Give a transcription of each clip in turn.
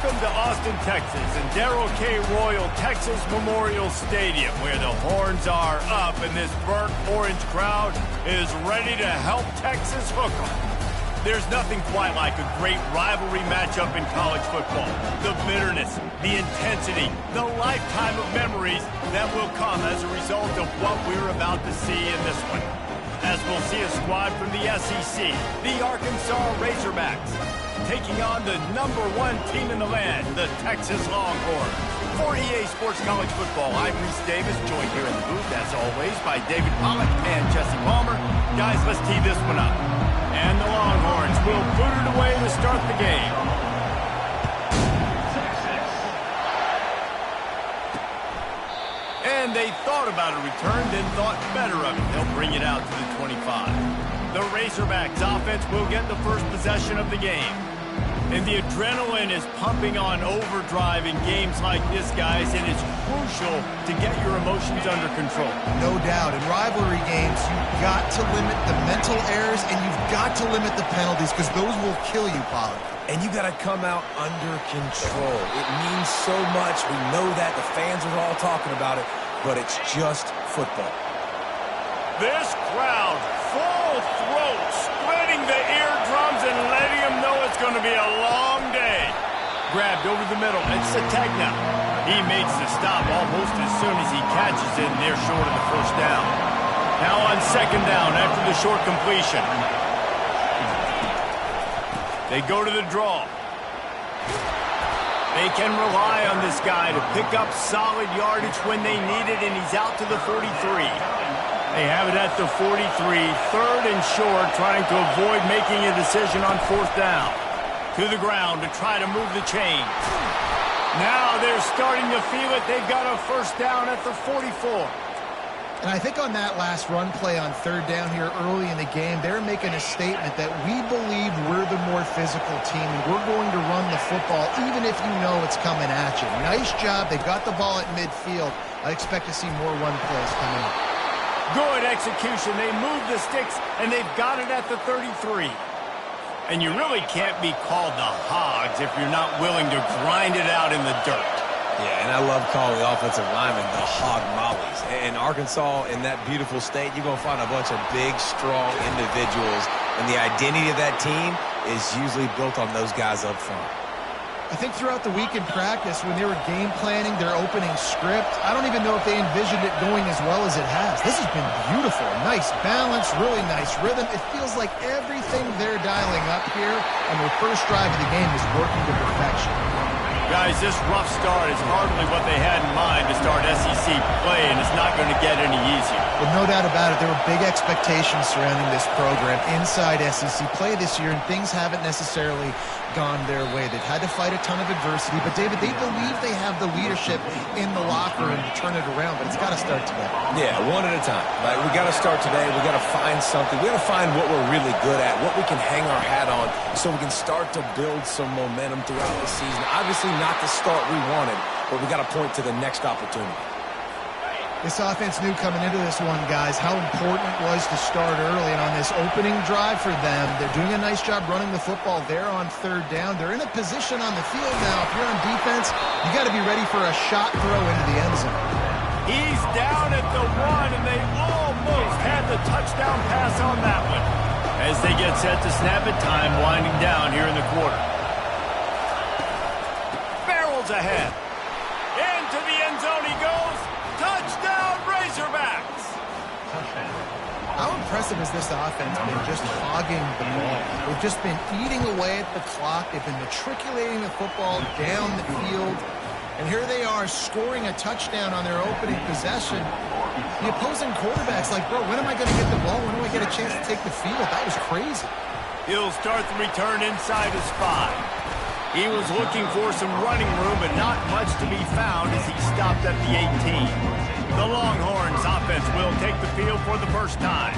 Welcome to Austin, Texas, and Darrell K. Royal Texas Memorial Stadium, where the horns are up and this burnt orange crowd is ready to help Texas hook 'em. There's nothing quite like a great rivalry matchup in college football. The bitterness, the intensity, the lifetime of memories that will come as a result of what we're about to see in this one. As we'll see a squad from the SEC, the Arkansas Razorbacks, taking on the #1 team in the land, the Texas Longhorns. For EA Sports College Football, I'm Reese Davis, joined here in the booth, as always, by David Pollack and Jesse Palmer. Guys, let's tee this one up. And the Longhorns will boot it away to start the game. And they thought about a return, then thought better of it. They'll bring it out to the 25. The Razorbacks offense will get the first possession of the game. And the adrenaline is pumping on overdrive in games like this, guys, and it's crucial to get your emotions under control. No doubt. In rivalry games, you've got to limit the mental errors, and you've got to limit the penalties, because those will kill you, Pollard. And you got to come out under control. It means so much. We know that. The fans are all talking about it, but it's just football. This crowd, full throat, splitting the eardrums and letting them know it's going to be a long day. Grabbed over the middle. It's Sategna. He makes the stop almost as soon as he catches it, and they're short of the first down. Now on second down after the short completion. They go to the draw. They can rely on this guy to pick up solid yardage when they need it, and he's out to the 43. They have it at the 43, third and short, trying to avoid making a decision on fourth down. To the ground to try to move the chains. Now they're starting to feel it. They've got a first down at the 44. And I think on that last run play on third down here early in the game, they're making a statement that we believe we're the more physical team, and we're going to run the football even if you know it's coming at you. Nice job. They got the ball at midfield. I expect to see more run plays coming up. Good execution. They move the sticks, and they've got it at the 33. And you really can't be called the Hogs if you're not willing to grind it out in the dirt. Yeah, and I love calling the offensive linemen the hog mollies. And Arkansas, in that beautiful state, you're going to find a bunch of big, strong individuals. And the identity of that team is usually built on those guys up front. I think throughout the week in practice, when they were game planning their opening script, I don't even know if they envisioned it going as well as it has. This has been beautiful. Nice balance, really nice rhythm. It feels like everything they're dialing up here on their first drive of the game is working to perfection. Guys, this rough start is hardly what they had in mind to start SEC play, and it's not going to get any easier. Well, no doubt about it. There were big expectations surrounding this program inside SEC play this year, and things haven't necessarily gone their way. They've had to fight a ton of adversity, but, David, they believe they have the leadership in the locker room to turn it around, but it's got to start today. Yeah, one at a time. Like, we got to start today. We got to find something. We got to find what we're really good at, what we can hang our hat on, so we can start to build some momentum throughout the season. Obviously, not the start we wanted, but we got to point to the next opportunity. This offense knew coming into this one, guys, how important it was to start early. And on this opening drive for them, they're doing a nice job running the football there on third down. They're in a position on the field now. If you're on defense, you got to be ready for a shot throw into the end zone. He's down at the 1, and they almost had the touchdown pass on that one. As they get set to snap it, time winding down here in the quarter. Barrels ahead. Into the end zone he goes. Touchdown, Razorbacks! How impressive has this offense been just hogging the ball? They've just been eating away at the clock. They've been matriculating the football down the field. And here they are scoring a touchdown on their opening possession. The opposing quarterback's like, bro, when am I going to get the ball? When do I get a chance to take the field? That was crazy. He'll start the return inside his 5. He was looking for some running room, but not much to be found as he stopped at the 18. The Longhorns offense will take the field for the first time.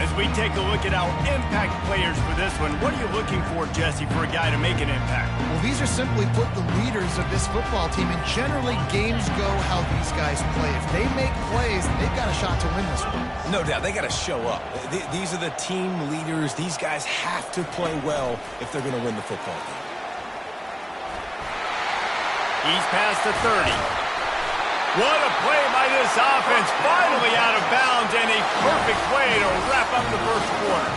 As we take a look at our impact players for this one, what are you looking for, Jesse, for a guy to make an impact? Well, these are simply put the leaders of this football team, and generally games go how these guys play. If they make plays, they've got a shot to win this one. No doubt, they got to show up. These are the team leaders. These guys have to play well if they're going to win the football game. He's past the 30. What a play by this offense. Finally out of bounds, and a perfect way to wrap up the first quarter.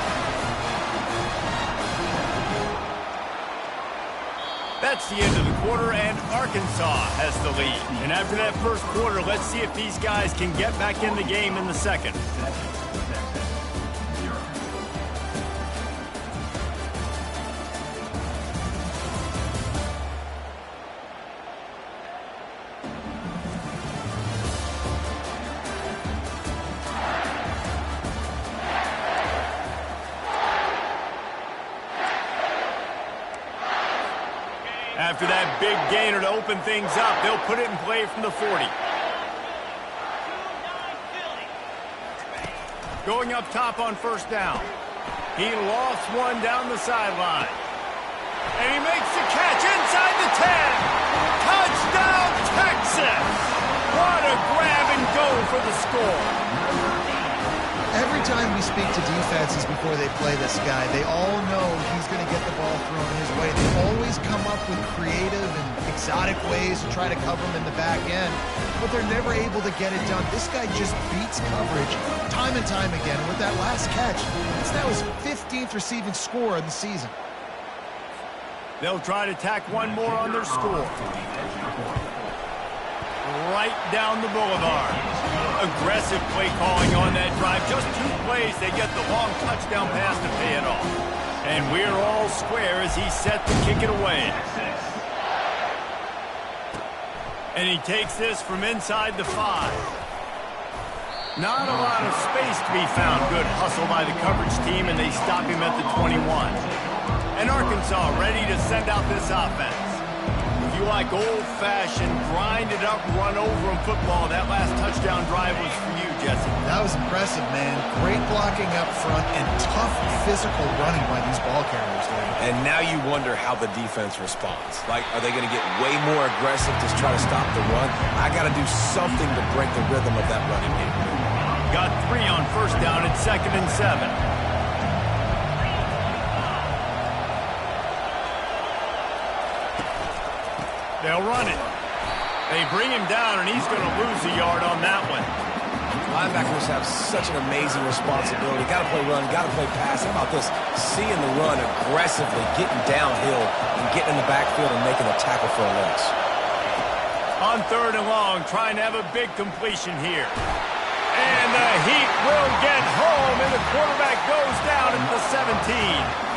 That's the end of the quarter, and Arkansas has the lead. And after that first quarter, let's see if these guys can get back in the game in the second. After that big gainer to open things up, they'll put it in play from the 40. Going up top on first down. He lost one down the sideline. And he makes the catch inside the 10. Touchdown, Texas! What a grab and go for the score. Every time we speak to defenses before they play this guy, they all know he's going to get the ball thrown his way. They always come up with creative and exotic ways to try to cover him in the back end, but they're never able to get it done. This guy just beats coverage time and time again. And with that last catch, it's now his 15th receiving score of the season. They'll try to tack one more on their score. Right down the boulevard. Aggressive play calling on that drive. Just 2 plays, they get the long touchdown pass to pay it off. And we're all square as he's set to kick it away. And he takes this from inside the 5. Not a lot of space to be found. Good hustle by the coverage team, and they stop him at the 21. And Arkansas ready to send out this offense. If you like old-fashioned, grind-it-up, run-over in football, that last touchdown drive was for you, Jesse. That was impressive, man. Great blocking up front and tough physical running by these ball carriers, David. And now you wonder how the defense responds. Like, are they going to get way more aggressive to try to stop the run? I got to do something to break the rhythm of that running game. Got 3 on first down at 2nd and 7. They'll run it. They bring him down, and he's going to lose a yard on that one. Linebackers have such an amazing responsibility. Got to play run, got to play pass. How about this? Seeing the run aggressively, getting downhill, and getting in the backfield and making a tackle for a loss. On 3rd and long, trying to have a big completion here. And the Heat will get home, and the quarterback goes down at the 17.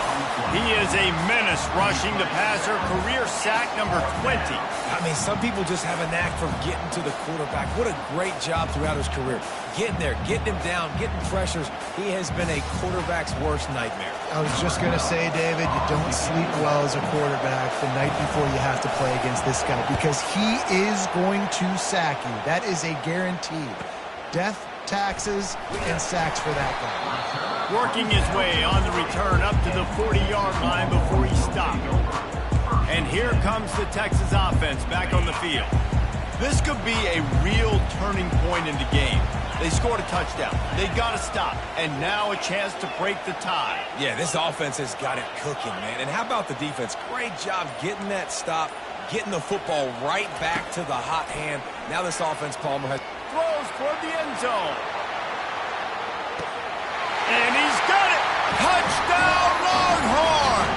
He is a menace rushing the passer, career sack number 20. I mean, some people just have a knack for getting to the quarterback. What a great job throughout his career. Getting there, getting him down, getting pressures. He has been a quarterback's worst nightmare. I was just going to say, David, you don't sleep well as a quarterback the night before you have to play against this guy because he is going to sack you. That is a guarantee. Death, taxes, and sacks for that guy. Working his way on the return up to the 40-yard line before he stopped. And here comes the Texas offense back on the field. This could be a real turning point in the game. They scored a touchdown. They got to stop. And now a chance to break the tie. Yeah, this offense has got it cooking, man. And how about the defense? Great job getting that stop, getting the football right back to the hot hand. Now this offense, Palmer, has... Throws toward the end zone. And he's got it. Touchdown, Longhorns.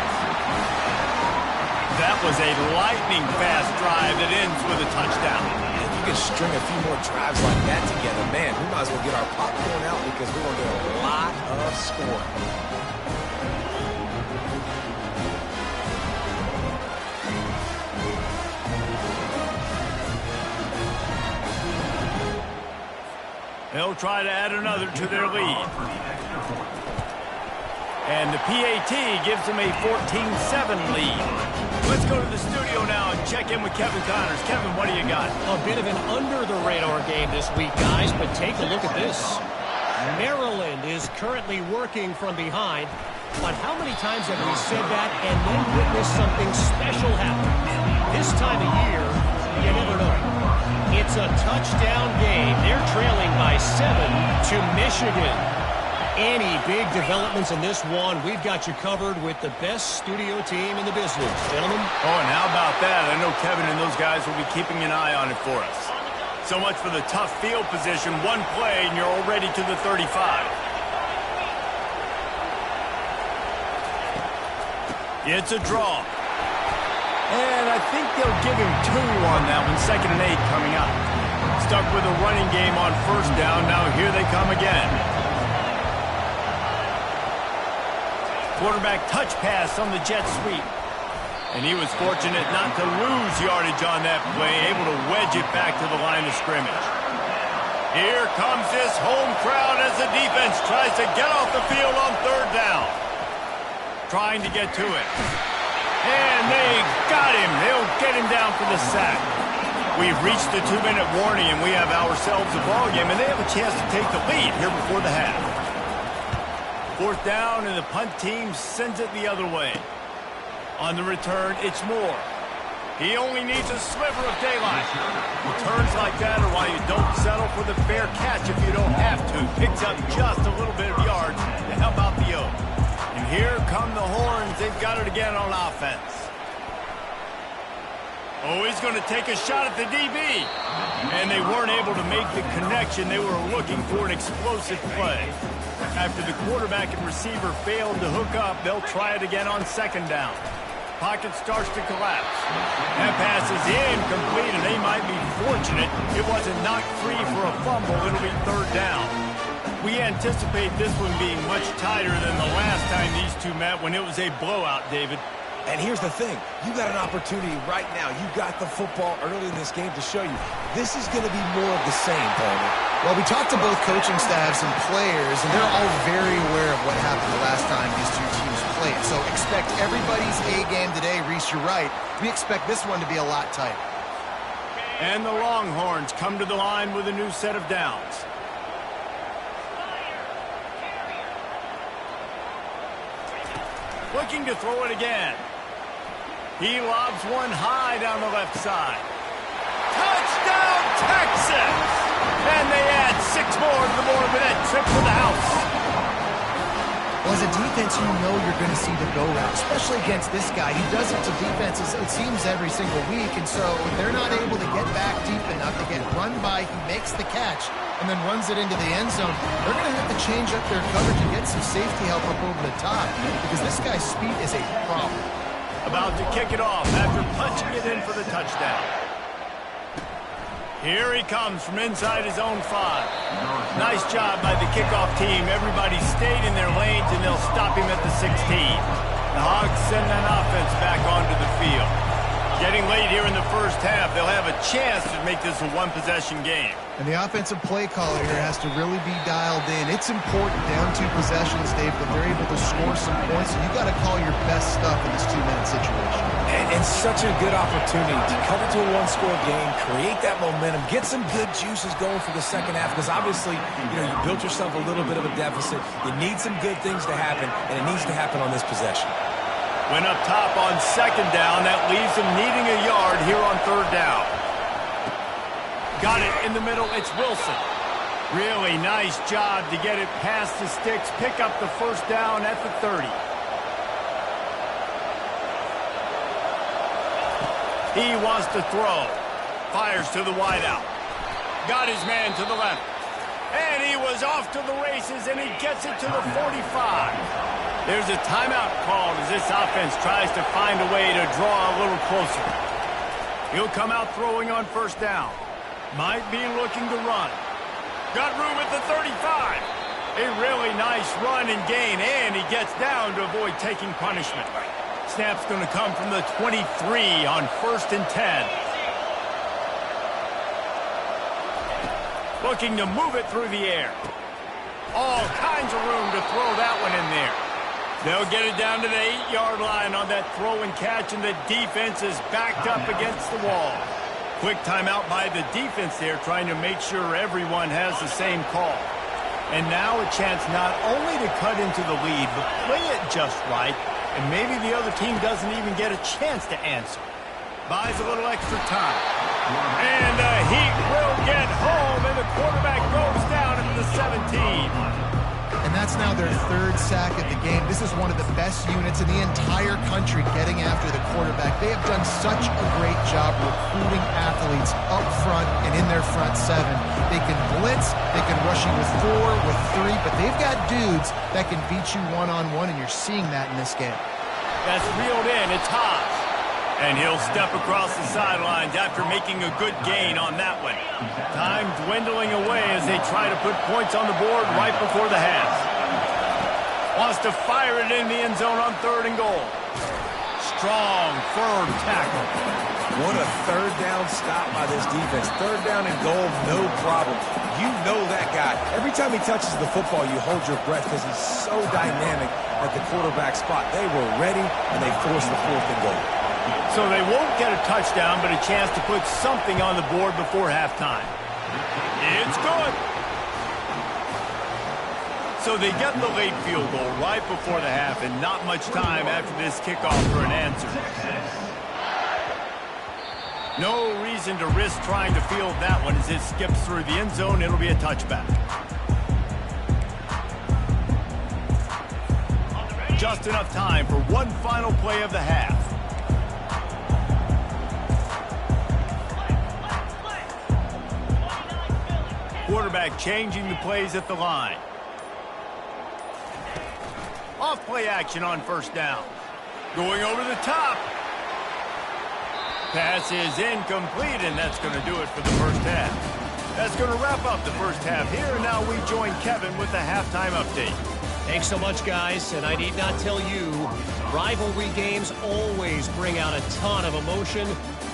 That was a lightning-fast drive that ends with a touchdown. If you can string a few more drives like that together, man, we might as well get our popcorn out because we're going to get a lot of scoring. They'll try to add another to their lead. And the PAT gives them a 14-7 lead. Let's go to the studio now and check in with Kevin Connors. Kevin, what do you got? A bit of an under-the-radar game this week, guys, but take a look at this. Maryland is currently working from behind, but how many times have we said that and then witnessed something special happen? This time of year, you never know. It's a touchdown game. They're trailing by 7 to Michigan. Any big developments in this one, we've got you covered with the best studio team in the business. Gentlemen? Oh, and how about that? I know Kevin and those guys will be keeping an eye on it for us. So much for the tough field position. One play, and you're already to the 35. It's a draw. And I think they'll give him 2 on that one. 2nd and 8 coming up. Stuck with a running game on 1st down. Now here they come again. Quarterback touch pass on the jet sweep. And he was fortunate not to lose yardage on that play, able to wedge it back to the line of scrimmage. Here comes this home crowd as the defense tries to get off the field on 3rd down. Trying to get to it. And they got him. They'll get him down for the sack. We've reached the 2-minute warning, and we have ourselves a ball game, and they have a chance to take the lead here before the half. 4th down, and the punt team sends it the other way. On the return, it's Moore. He only needs a sliver of daylight. Returns like that are why you don't settle for the fair catch if you don't have to. Picks up just a little bit of yards to help out the O. And here come the horns. They've got it again on offense. Oh, he's going to take a shot at the DB. And they weren't able to make the connection. They were looking for an explosive play. After the quarterback and receiver failed to hook up, they'll try it again on 2nd down. Pocket starts to collapse. That pass is incomplete, and they might be fortunate it wasn't knocked free for a fumble. It'll be 3rd down. We anticipate this one being much tighter than the last time these two met when it was a blowout, David. And here's the thing. You got an opportunity right now. You got the football early in this game to show you. This is going to be more of the same, Palmer. Well, we talked to both coaching staffs and players, and they're all very aware of what happened the last time these two teams played. So expect everybody's A game today. Reese, you're right. We expect this one to be a lot tighter. And the Longhorns come to the line with a new set of downs. Looking to throw it again. He lobs one high down the left side. Touchdown, Texas! And they add 6 more to the board with that trip to the house. Well, as a defense, you know you're going to see the go route, especially against this guy. He does it to defenses, it seems, every single week, and so they're not able to get back deep enough to get run by. He makes the catch and then runs it into the end zone. They're going to have to change up their coverage and get some safety help up over the top because this guy's speed is a problem. About to kick it off after punching it in for the touchdown. Here he comes from inside his own 5. Nice job by the kickoff team. Everybody stayed in their lanes, and they'll stop him at the 16. The Hogs send that offense back onto the field. Getting late here in the 1st half, they'll have a chance to make this a 1-possession game. And the offensive play caller here has to really be dialed in. It's important down 2 possessions, Dave, that they're able to score some points, and you got to call your best stuff in this 2-minute situation. And such a good opportunity to come into a 1-score game, create that momentum, get some good juices going for the 2nd half, because obviously, you built yourself a little bit of a deficit. You need some good things to happen, and it needs to happen on this possession. Went up top on 2nd down. That leaves him needing a yard here on 3rd down. Got it in the middle. It's Wilson. Really nice job to get it past the sticks, pick up the 1st down at the 30. He wants to throw. Fires to the wideout. Got his man to the left. And he was off to the races, and he gets it to the 45. There's a timeout called as this offense tries to find a way to draw a little closer. He'll come out throwing on 1st down. Might be looking to run. Got room at the 35. A really nice run and gain, and he gets down to avoid taking punishment. Snap's going to come from the 23 on 1st and 10. Looking to move it through the air. All kinds of room to throw that one in there. They'll get it down to the 8-yard line on that throw and catch, and the defense is backed up against the wall. Quick timeout by the defense there, trying to make sure everyone has the same call. And now a chance not only to cut into the lead, but play it just right, and maybe the other team doesn't even get a chance to answer. Buys a little extra time. And the Heat will get home, and the quarterback goes down into the 17. And that's now their third sack of the game. This is one of the best units in the entire country getting after the quarterback. They have done such a great job recruiting athletes up front and in their front seven. They can blitz, they can rush you with 4, with 3, but they've got dudes that can beat you one-on-one, and you're seeing that in this game. That's reeled in. It's Haas. And he'll step across the sidelines after making a good gain on that one. Time dwindling away as they try to put points on the board right before the half. Wants to fire it in the end zone on 3rd and goal. Strong, firm tackle. What a third down stop by this defense. 3rd down and goal, no problem. You know that guy. Every time he touches the football, you hold your breath because he's so dynamic at the quarterback spot. They were ready, and they forced the 4th and goal. So they won't get a touchdown, but a chance to put something on the board before halftime. It's good. So they get the late field goal right before the half, and not much time after this kickoff for an answer. No reason to risk trying to field that one as it skips through the end zone. It'll be a touchback. Just enough time for one final play of the half. Quarterback changing the plays at the line. Off play action on 1st down. Going over the top. Pass is incomplete, and that's going to do it for the first half. That's going to wrap up the first half here, and now we join Kevin with the halftime update. Thanks so much, guys, and I need not tell you, rivalry games always bring out a ton of emotion,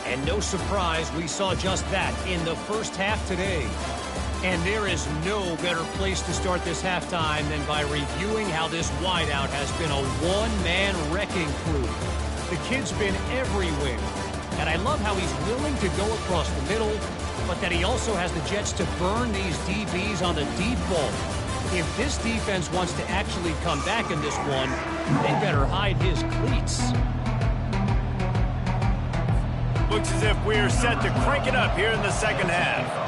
and no surprise, we saw just that in the first half today. And there is no better place to start this halftime than by reviewing how this wideout has been a one-man wrecking crew. The kid's been everywhere, and I love how he's willing to go across the middle, but that he also has the jets to burn these DBs on the deep ball. If this defense wants to actually come back in this one, they better hide his cleats. Looks as if we're set to crank it up here in the second half.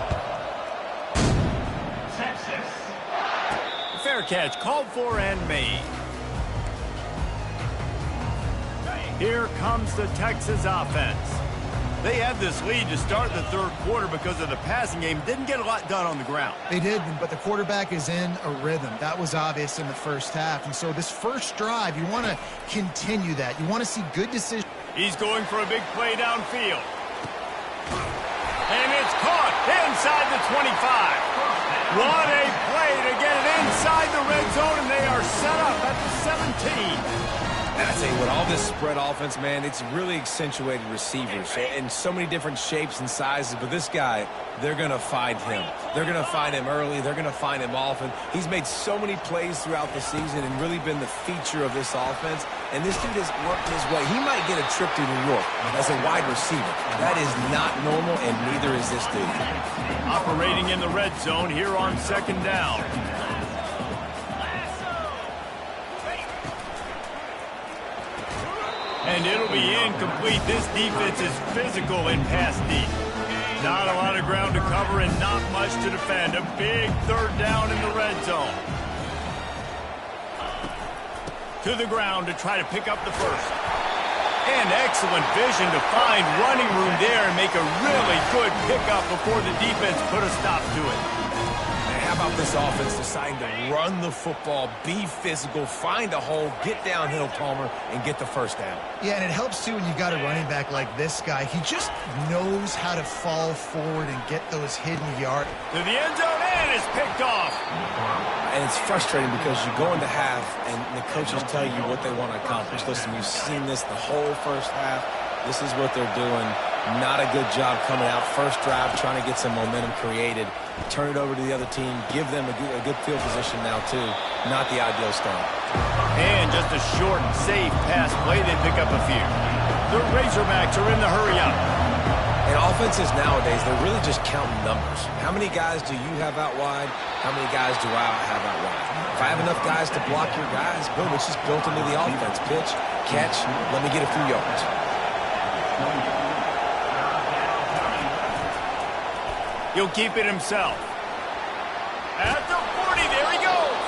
Fair catch called for and made. Here comes the Texas offense. They had this lead to start the 3rd quarter because of the passing game. Didn't get a lot done on the ground. They did, but the quarterback is in a rhythm. That was obvious in the first half. And so this first drive, you want to continue that. You want to see good decisions. He's going for a big play downfield. And it's caught inside the 25. What a play to get it inside the red zone, and they are set up at the 17. And I tell you what, all this spread offense, man, it's really accentuated receivers in so many different shapes and sizes. But this guy, they're going to find him. They're going to find him early. They're going to find him often. He's made so many plays throughout the season and really been the feature of this offense. And this dude has worked his way. He might get a trip to New York as a wide receiver. That is not normal, and neither is this dude. Operating in the red zone here on 2nd down. And it'll be incomplete. This defense is physical in pass deep. Not a lot of ground to cover and not much to defend. A big 3rd down in the red zone. To the ground to try to pick up the first. And excellent vision to find running room there and make a really good pickup before the defense put a stop to it. And how about this offense deciding to run the football, be physical, find a hole, get downhill, Palmer, and get the first down? Yeah, and it helps, too, when you've got a running back like this guy. He just knows how to fall forward and get those hidden yards. To the end zone, and it's picked off. And it's frustrating because you go into half and the coaches tell you what they want to accomplish. Listen, you've seen this the whole first half. This is what they're doing. Not a good job coming out. First drive, trying to get some momentum created. Turn it over to the other team. Give them a good field position now, too. Not the ideal start. And just a short and safe pass play. They pick up a few. The Razorbacks are in the hurry up. And offenses nowadays, they're really just counting numbers. How many guys do you have out wide? How many guys do I have out wide? If I have enough guys to block your guys, boom, it's just built into the offense. Pitch, catch, let me get a few yards. He'll keep it himself. At the 40, there he goes.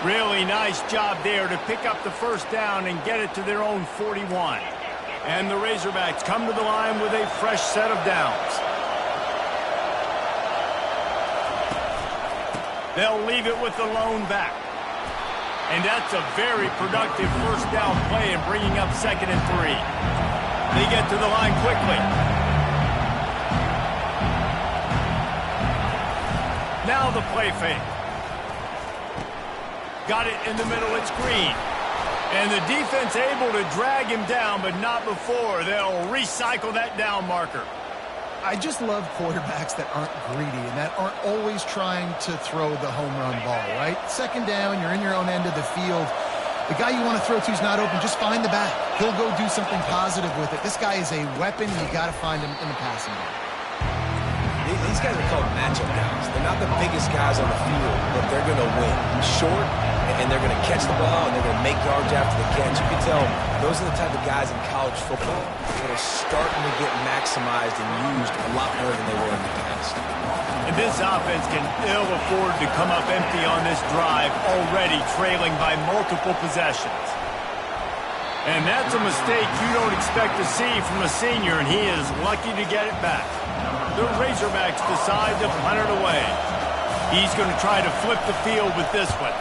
Really nice job there to pick up the first down and get it to their own 41. And the Razorbacks come to the line with a fresh set of downs. They'll leave it with the lone back. And that's a very productive first down play in bringing up 2nd and 3. They get to the line quickly. Now the play fake. Got it in the middle, it's Green. And the defense able to drag him down, but not before. They'll recycle that down marker. I just love quarterbacks that aren't greedy and that aren't always trying to throw the home run ball, right? 2nd down, you're in your own end of the field. The guy you want to throw to is not open. Just find the back. He'll go do something positive with it. This guy is a weapon. You got to find him in the passing game. These guys are called matchup guys. They're not the biggest guys on the field, but they're going to win. Short, and they're going to catch the ball, and they're going to make yards after the catch. You can tell those are the type of guys in college football that are starting to get maximized and used a lot more than they were in the past. And this offense can ill afford to come up empty on this drive, already trailing by multiple possessions. And that's a mistake you don't expect to see from a senior, and he is lucky to get it back. The Razorbacks decide to punt it away. He's going to try to flip the field with this one.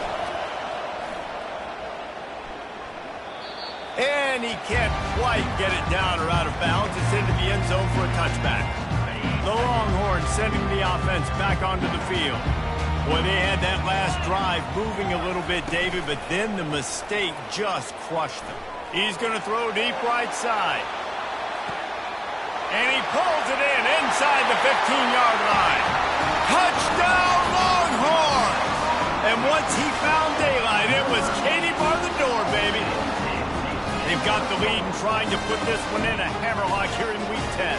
And he can't quite get it down or out of bounds. It's into the end zone for a touchback. The Longhorns sending the offense back onto the field. Boy, they had that last drive moving a little bit, David, but then the mistake just crushed them. He's going to throw deep right side. And he pulls it in inside the 15-yard line. Touchdown, Longhorns! And once he found daylight, it was Katie bar the door, baby. They've got the lead and trying to put this one in a hammerlock here in Week 10.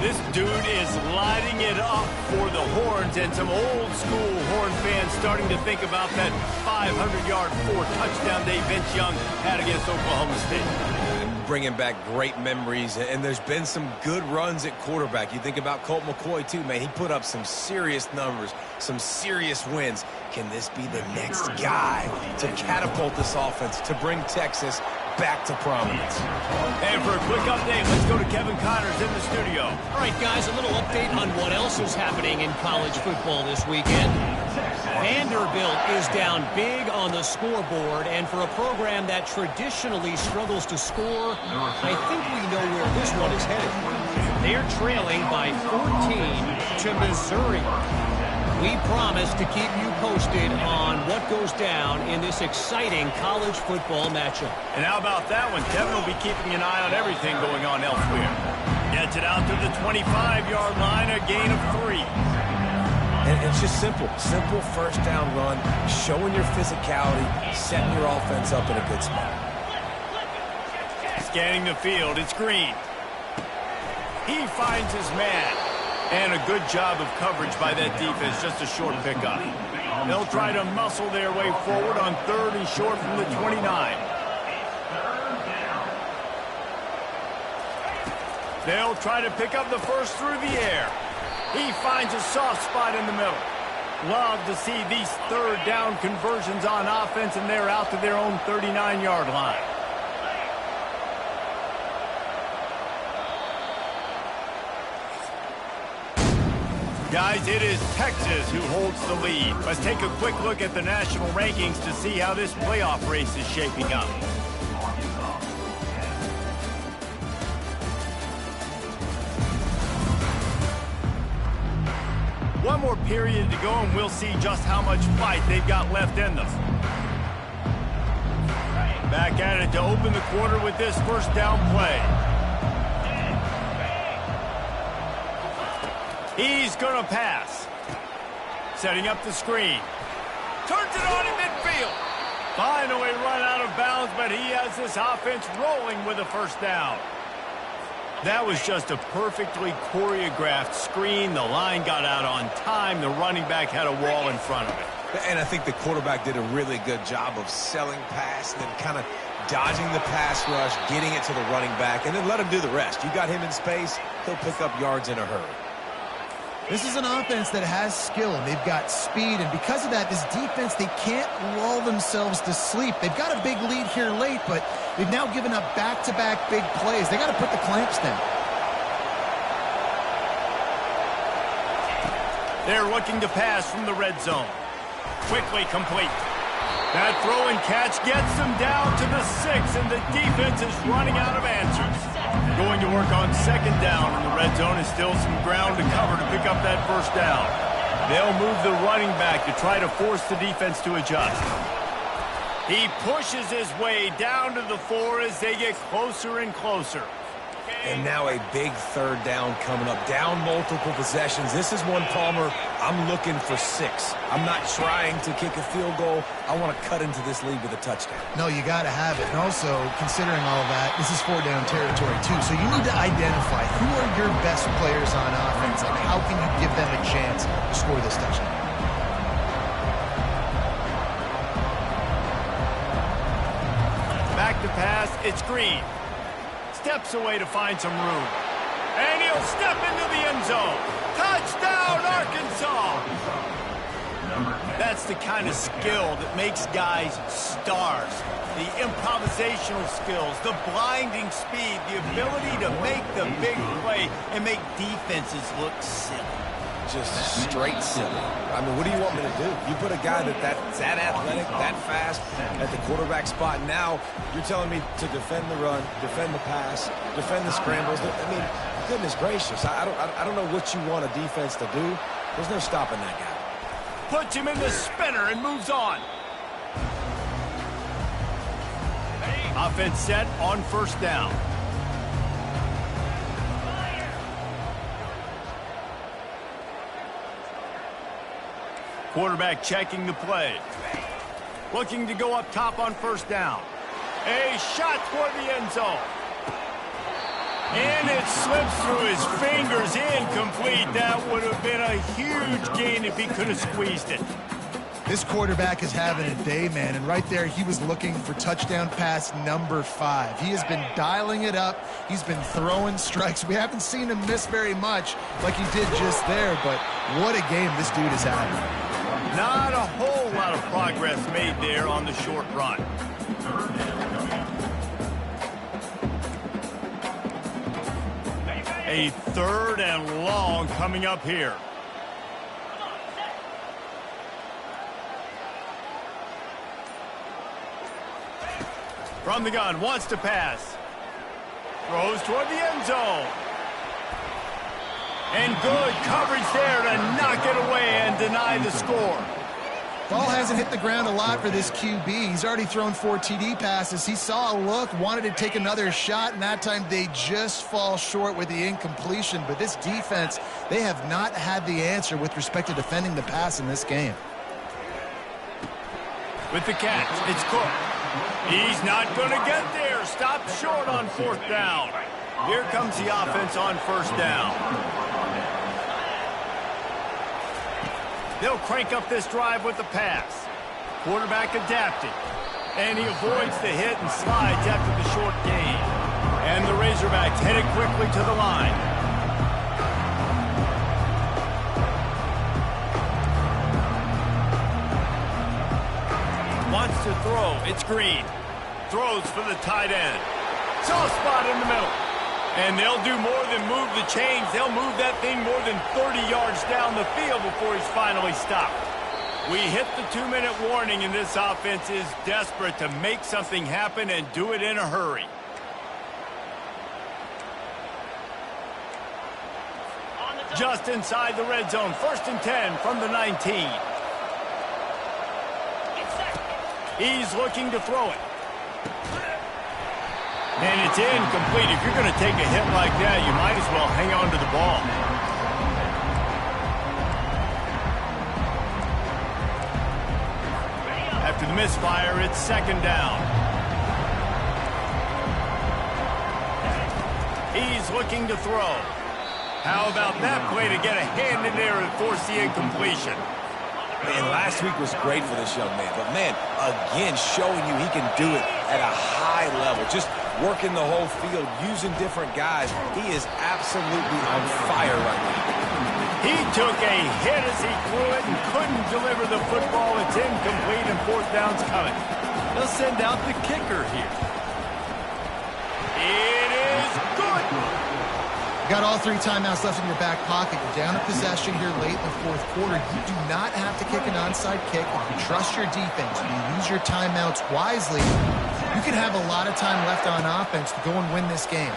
This dude is lighting it up for the Horns, and some old-school Horn fans starting to think about that 500-yard, 4-touchdown day Vince Young had against Oklahoma State. Bringing back great memories, and there's been some good runs at quarterback. You think about Colt McCoy, too, man. He put up some serious numbers, some serious wins. Can this be the next guy to catapult this offense, to bring Texas back to prominence? And for a quick update, let's go to Kevin Connors in the studio. All right, guys, a little update on what else is happening in college football this weekend. Vanderbilt is down big on the scoreboard, and for a program that traditionally struggles to score, I think we know where this one is headed. They're trailing by 14 to Missouri. We promise to keep you posted on what goes down in this exciting college football matchup. And how about that one? Kevin will be keeping an eye on everything going on elsewhere. Gets it out to the 25-yard line, a gain of 3. And it's just simple first down run, showing your physicality, setting your offense up in a good spot. Scanning the field, it's Green. He finds his man. And a good job of coverage by that defense, just a short pickup. They'll try to muscle their way forward on 3rd and short from the 29. They'll try to pick up the first through the air. He finds a soft spot in the middle. Love to see these 3rd down conversions on offense, and they're out to their own 39-yard line. Guys, it is Texas who holds the lead. Let's take a quick look at the national rankings to see how this playoff race is shaping up. One more period to go, and we'll see just how much fight they've got left in them. Back at it to open the quarter with this first down play. He's going to pass. Setting up the screen. Turns it on in midfield. Finally run out of bounds, but he has this offense rolling with a first down. That was just a perfectly choreographed screen. The line got out on time. The running back had a wall in front of it. And I think the quarterback did a really good job of selling pass and then kind of dodging the pass rush, getting it to the running back, and then let him do the rest. You got him in space, he'll pick up yards in a hurry. This is an offense that has skill. They've got speed, and because of that, this defense, they can't lull themselves to sleep. They've got a big lead here late, but they've now given up back-to-back big plays. They got to put the clamps down. They're looking to pass from the red zone. Quickly complete. That throw and catch gets them down to the 6, and the defense is running out of answers. Going to work on second down in the red zone, and still some ground to cover to pick up that first down. They'll move the running back to try to force the defense to adjust. He pushes his way down to the 4 as they get closer and closer. And now a big third down coming up. Down multiple possessions. This is one, Palmer, I'm looking for 6. I'm not trying to kick a field goal. I want to cut into this lead with a touchdown. No, you got to have it. And also, considering all of that, this is 4-down territory, too. So you need to identify who are your best players on offense and how can you give them a chance to score this touchdown. Back to pass, it's Green. Steps away to find some room. And he'll step into the end zone. Touchdown, Arkansas! That's the kind of skill that makes guys stars. The improvisational skills, the blinding speed, the ability to make the big play and make defenses look silly. Just straight silly. I mean, what do you want me to do? You put a guy that's that athletic, that fast at the quarterback spot. Now you're telling me to defend the run, defend the pass, defend the scrambles. I mean, goodness gracious. I don't know what you want a defense to do. There's no stopping that guy. Puts him in the spinner and moves on. Offense set on first down. Quarterback checking the play. Looking to go up top on first down. A shot toward the end zone. And it slips through his fingers, incomplete. That would have been a huge gain if he could have squeezed it. This quarterback is having a day, man, and right there he was looking for touchdown pass number 5. He has been dialing it up. He's been throwing strikes. We haven't seen him miss very much like he did just there, but what a game this dude is having. Not a whole lot of progress made there on the short run. A third and long coming up here. From the gun, wants to pass. Throws toward the end zone. And good coverage there to knock it away and deny the score. Ball hasn't hit the ground a lot for this QB. He's already thrown 4 TD passes. He saw a look, wanted to take another shot, and that time they just fall short with the incompletion. But this defense, they have not had the answer with respect to defending the pass in this game. With the catch, it's Cook. He's not going to get there. Stopped short on fourth down. Here comes the offense on first down. They'll crank up this drive with the pass. Quarterback adapting. And he avoids the hit and slides after the short gain. And the Razorbacks headed quickly to the line. Wants to throw. It's Green. Throws for the tight end. Soft spot in the middle. And they'll do more than move the chains. They'll move that thing more than 30 yards down the field before he's finally stopped. We hit the 2-minute warning, and this offense is desperate to make something happen and do it in a hurry. Just inside the red zone. 1st and 10 from the 19. He's looking to throw it. And it's incomplete. If you're going to take a hit like that, you might as well hang on to the ball. After the misfire, it's 2nd down. He's looking to throw. How about that play to get a hand in there and force the incompletion? Man, last week was great for this young man. But, man, again, showing you he can do it at a high level. Just working the whole field, using different guys. He is absolutely on fire right now. He took a hit as he threw it and couldn't deliver the football. It's incomplete and fourth down's coming. They'll send out the kicker here. It is good. You got all 3 timeouts left in your back pocket. You're down a possession here late in the fourth quarter. You do not have to kick an onside kick. If you trust your defense, you use your timeouts wisely, you can have a lot of time left on offense to go and win this game.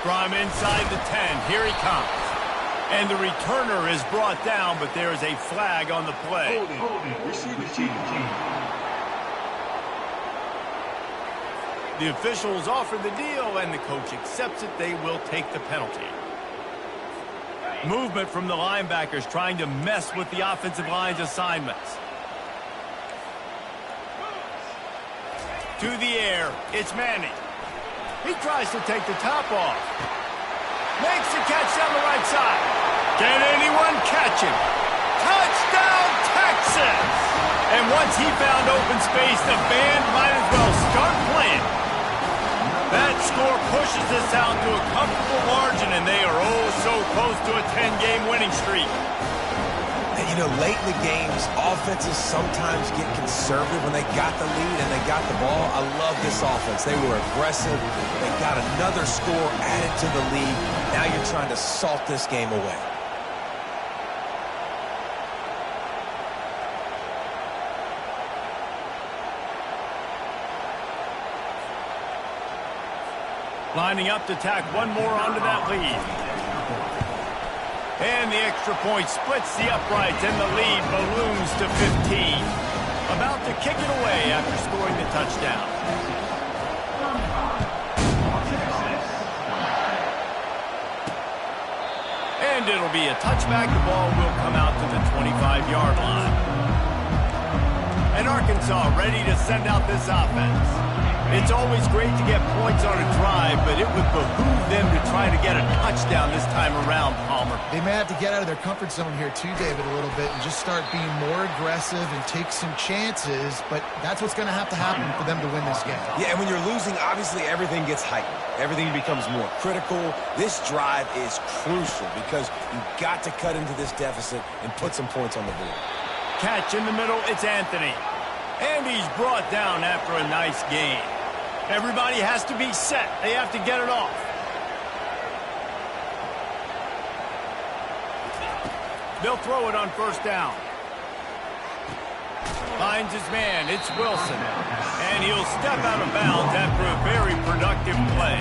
From inside the 10, here he comes. And the returner is brought down, but there is a flag on the play. Receive the team. The officials offer the deal, and the coach accepts it. They will take the penalty. Movement from the linebackers trying to mess with the offensive line's assignments. To the air, it's Manning. He tries to take the top off. Makes the catch down the right side. Can anyone catch him? Touchdown, Texas! And once he found open space, the band might as well start playing. That score pushes us out to a comfortable margin, and they are oh so close to a 10-game winning streak. And you know, late in the games, offenses sometimes get conservative when they got the lead and they got the ball. I love this offense. They were aggressive. They got another score added to the lead. Now you're trying to salt this game away. Lining up to tack one more onto that lead. And the extra point splits the uprights, and the lead balloons to 15. About to kick it away after scoring the touchdown. And it'll be a touchback. The ball will come out to the 25-yard line. And Arkansas ready to send out this offense. It's always great to get points on a drive, but it would behoove them to try to get a touchdown this time around, Palmer. They may have to get out of their comfort zone here too, David, a little bit and just start being more aggressive and take some chances, but that's what's going to happen for them to win this game. Yeah, and when you're losing, obviously everything gets heightened. Everything becomes more critical. This drive is crucial because you've got to cut into this deficit and put some points on the board. Catch in the middle, it's Anthony. And he's brought down after a nice gain. Everybody has to be set. They have to get it off. They'll throw it on first down. Finds his man. It's Wilson. And he'll step out of bounds after a very productive play.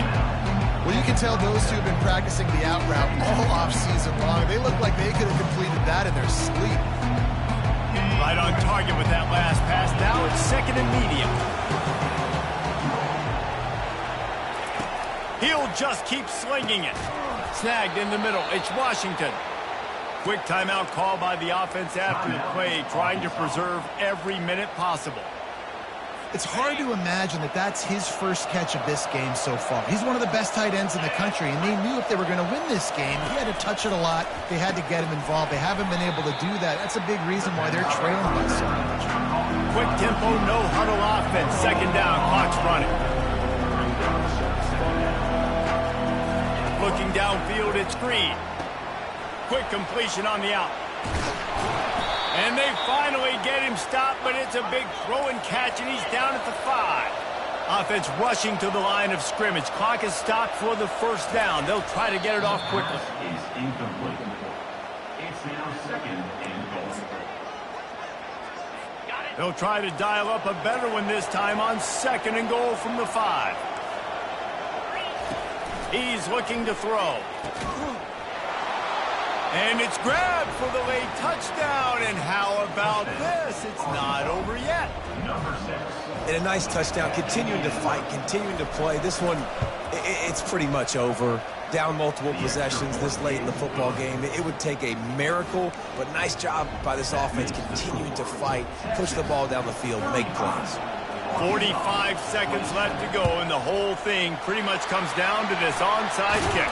Well, you can tell those two have been practicing the out route all offseason long. They look like they could have completed that in their sleep. Right on target with that last pass. Now it's second and medium. He'll just keep slinging it. Snagged in the middle. It's Washington. Quick timeout call by the offense after the play, trying to preserve every minute possible. It's hard to imagine that that's his first catch of this game so far. He's one of the best tight ends in the country, and they knew if they were going to win this game, he had to touch it a lot. They had to get him involved. They haven't been able to do that. That's a big reason why they're trailing by so much. Quick tempo, no huddle offense. Second down, clock's running. Looking downfield, it's Green. Quick completion on the out. And they finally get him stopped, but it's a big throw and catch, and he's down at the 5. Offense rushing to the line of scrimmage. Clock is stopped for the first down. They'll try to get it off quickly. Is incomplete. It's now second and goal. They'll try to dial up a better one this time on second and goal from the 5. He's looking to throw. And it's grabbed for the late touchdown. And how about this? It's not over yet. Number 6. And a nice touchdown, continuing to fight, continuing to play. This one, it's pretty much over. Down multiple possessions this late in the football game. It would take a miracle, but nice job by this offense continuing to fight, push the ball down the field, make plays. 45 seconds left to go, and the whole thing pretty much comes down to this onside kick.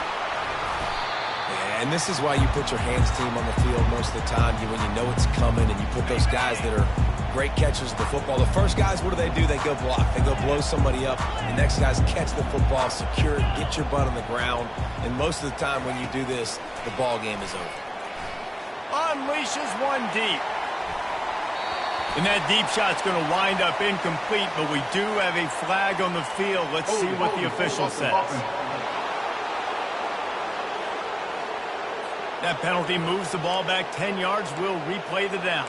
And this is why you put your hands team on the field most of the time, when you know it's coming, and you put those guys that are great catchers of the football. The first guys, what do? They go block. They go blow somebody up. The next guys catch the football, secure it, get your butt on the ground. And most of the time when you do this, the ball game is over. unleashes one deep. And that deep shot's going to wind up incomplete, but we do have a flag on the field. Let's see what the official says. That penalty moves the ball back 10 yards. We'll replay the down.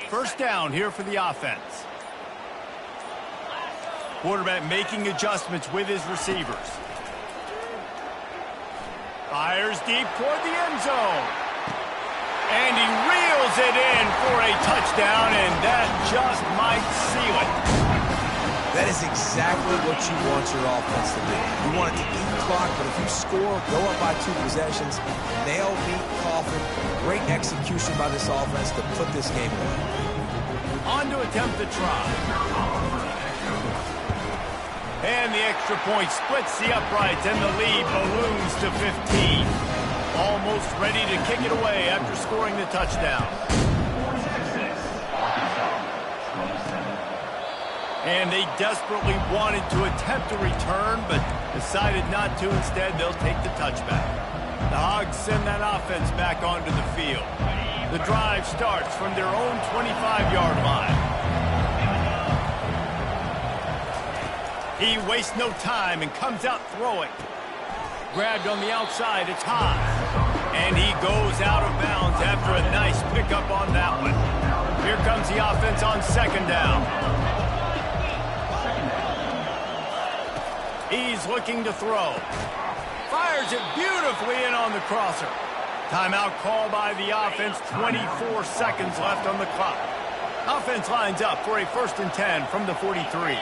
First down here for the offense. Quarterback making adjustments with his receivers. Fires deep toward the end zone. And he reels it in for a touchdown, and that just might seal it. That is exactly what you want your offense to do. You want it to eat clock, but if you score, go up by 2 possessions, nail, beat, coffin. Great execution by this offense to put this game away. On to attempt the try. And the extra point splits the uprights, and the lead balloons to 15. Almost ready to kick it away after scoring the touchdown. And they desperately wanted to attempt a return, but decided not to. Instead, they'll take the touchback. The Hogs send that offense back onto the field. The drive starts from their own 25-yard line. He wastes no time and comes out throwing. Grabbed on the outside, it's high. And he goes out of bounds after a nice pickup on that one. Here comes the offense on second down. He's looking to throw. Fires it beautifully in on the crosser. Timeout call by the offense, 24 seconds left on the clock. Offense lines up for a 1st and 10 from the 43.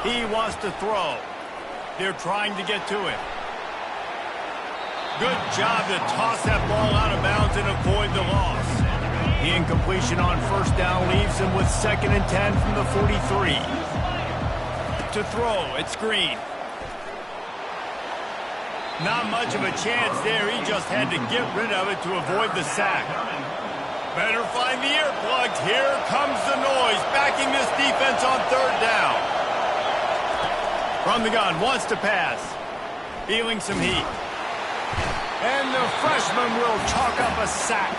He wants to throw. They're trying to get to him. Good job to toss that ball out of bounds and avoid the loss. The incompletion on first down leaves him with 2nd and 10 from the 43. To throw, it's Green. Not much of a chance there. He just had to get rid of it to avoid the sack. Better find the earplugs. Here comes the noise, backing this defense on 3rd down. From the gun, wants to pass. Feeling some heat. And the freshman will chalk up a sack.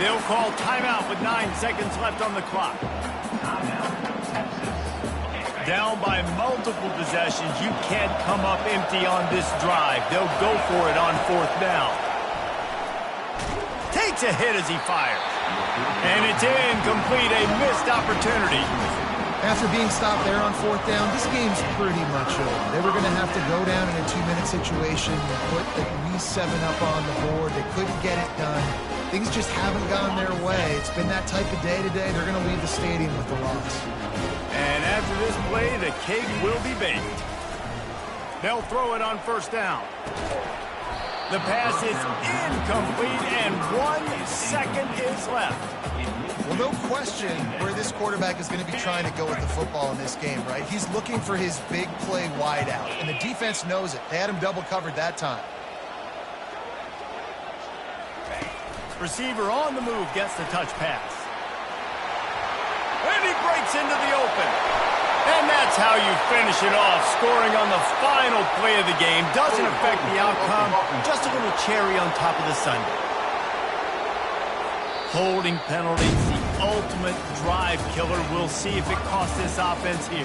They'll call timeout with 9 seconds left on the clock. Down by multiple possessions, you can't come up empty on this drive. They'll go for it on 4th down. Takes a hit as he fires. And it's incomplete, a missed opportunity. After being stopped there on 4th down, this game's pretty much over. They were going to have to go down in a 2-minute situation and put at least 7 up on the board. They couldn't get it done. Things just haven't gone their way. It's been that type of day today. They're going to leave the stadium with the loss. And after this play, the cake will be baked. They'll throw it on 1st down. The pass is incomplete, and 1 second is left. Well, no question where this quarterback is going to be trying to go with the football in this game, right? He's looking for his big play wide out, and the defense knows it. They had him double covered that time. Receiver on the move gets the touch pass. And he breaks into the open. And that's how you finish it off. Scoring on the final play of the game doesn't affect the outcome. Just a little cherry on top of the sundae. Holding penalties, the ultimate drive killer. We'll see if it costs this offense here.